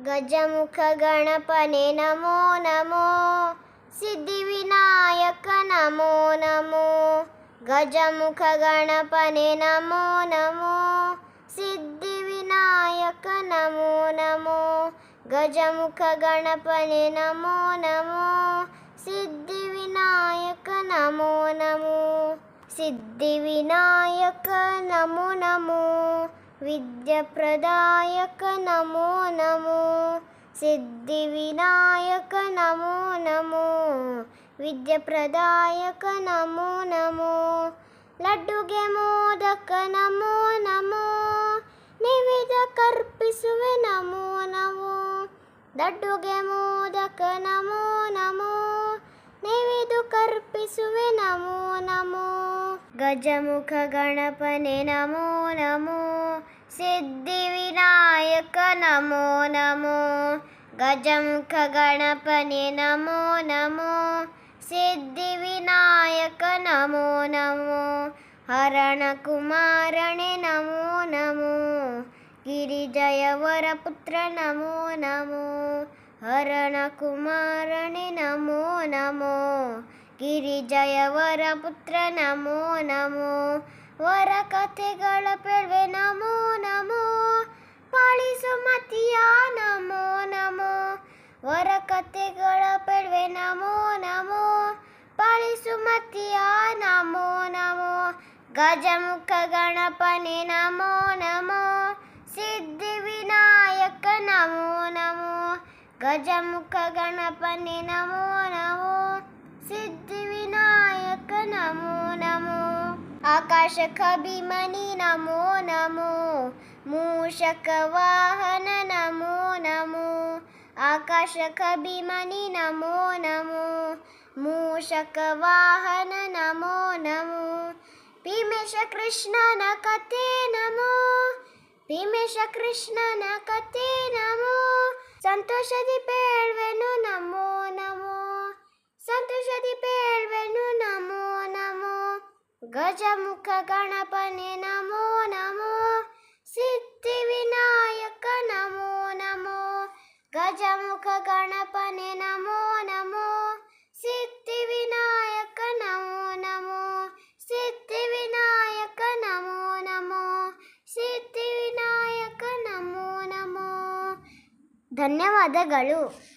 ಗಜಮುಖ ಗಣಪನೆ ನಮೋ ನಮೋ, ಸಿದ್ಧಿವಿನಾಯಕ ನಮೋ ನಮೋ. ಗಜಮುಖ ಗಣಪನೆ ನಮೋ ನಮೋ, ಸಿದ್ಧಿವಿನಾಯಕ ನಮೋ ನಮೋ. ಗಜಮುಖ ಗಣಪನೆ ನಮೋ ನಮೋ, ಸಿದ್ಧಿವಿನಾಯಕ ನಮೋ ನಮೋ. ಸಿದ್ಧಿವಿನಾಯಕ ನಮೋ ನಮೋ, ವಿದ್ಯಾಪ್ರದಾಯಕ ನಮೋ ನಮೋ. ಸಿದ್ಧಿವಿನಾಯಕ ನಮೋ ನಮೋ, ವಿದ್ಯಾಪ್ರದಾಯಕ ನಮೋ ನಮೋ. ಲಡ್ಡುಗೆ ಮೋದಕ ನಮೋ ನಮೋ, ನೈವೇದ್ಯ ಕರ್ಪಿಸುವೆ ನಮೋ ನಮೋ. ಲಡ್ಡುಗೆ ಮೋದಕ ನಮೋ ನಮೋ, ನೈವೇದ್ಯ ಕರ್ಪಿಸುವೆ ನಮೋ ನಮೋ. ಗಜಮುಖ ಗಣಪನೆ ನಮೋ ನಮೋ, ಸಿದ್ಧಿವಿನಾಯಕ ನಮೋ ನಮೋ. ಗಜಮುಖ ಗಣಪನೆ ನಮೋ ನಮೋ, ಸಿದ್ಧಿವಿನಾಯಕ ನಮೋ ನಮೋ. ಹರಣ ಕುಮಾರನೆ ನಮೋ ನಮೋ, ಗಿರಿಜಯವರ ಪುತ್ರ ನಮೋ ನಮೋ. ಹರಣ ಕುಮಾರನೆ ನಮೋ ನಮೋ, ಗಿರಿಜಯವರ ಪುತ್ರ ನಮೋ ನಮೋ. ವರ ಕಥೆಗಳ ಪೆಳ್ವೆ ನಮೋ ನಮೋ, ಪಾಳಿಸು ಮತಿಯ ನಮೋ ನಮೋ. ವರ ಕಥೆಗಳ ಪೆಳ್ವೆ ನಮೋ ನಮೋ, ಪಾಳಿಸು ಮತಿಯ ನಮೋ ನಮೋ. ಗಜಮುಖ ಗಣಪನೆ ನಮೋ ನಮೋ, ಸಿದ್ಧಿವಿನಾಯಕ ನಮೋ ನಮೋ. ಗಜಮುಖ ಗಣಪನೆ ನಮೋ ನಮೋ, ಸಿದ್ಧಿವಿನಾಯಕ ನಮೋ ನಮೋ. ಆಕಾಶ ಕಭಿಮನಿ ನಮೋ ನಮೋ, ಮೂಷಕ ವಾಹನ ನಮೋ ನಮೋ. ಆಕಾಶ ಕಭಿಮನಿ ನಮೋ ನಮೋ, ಮೂಷಕ ವಾಹನ ನಮೋ ನಮೋ. ಭೀಮೇಶ ಕೃಷ್ಣನ ಕಥೆ ನಮೋ, ಭೀಮೇಶ ಕೃಷ್ಣನ ಕಥೆ ನಮೋ. ಸಂತೋಷದಿ ಪೇಳ್ವೆನು ನಮೋ ನಮೋ, ಸಂತೋಷದಿ ಪೇಳ್ವೆನು ನಮೋ ನಮೋ. ಗಜಮುಖ ಗಣಪನೆ ನಮೋ ನಮೋ, ಸಿದ್ಧಿವಿನಾಯಕ ನಮೋ ನಮೋ. ಗಜಮುಖ ಗಣಪನೆ ನಮೋ ನಮೋ, ಸಿದ್ಧಿವಿನಾಯಕ ನಮೋ ನಮೋ. ಸಿದ್ಧಿವಿನಾಯಕ ನಮೋ ನಮೋ, ಸಿದ್ಧಿವಿನಾಯಕ ನಮೋ ನಮೋ. ಧನ್ಯವಾದಗಳು.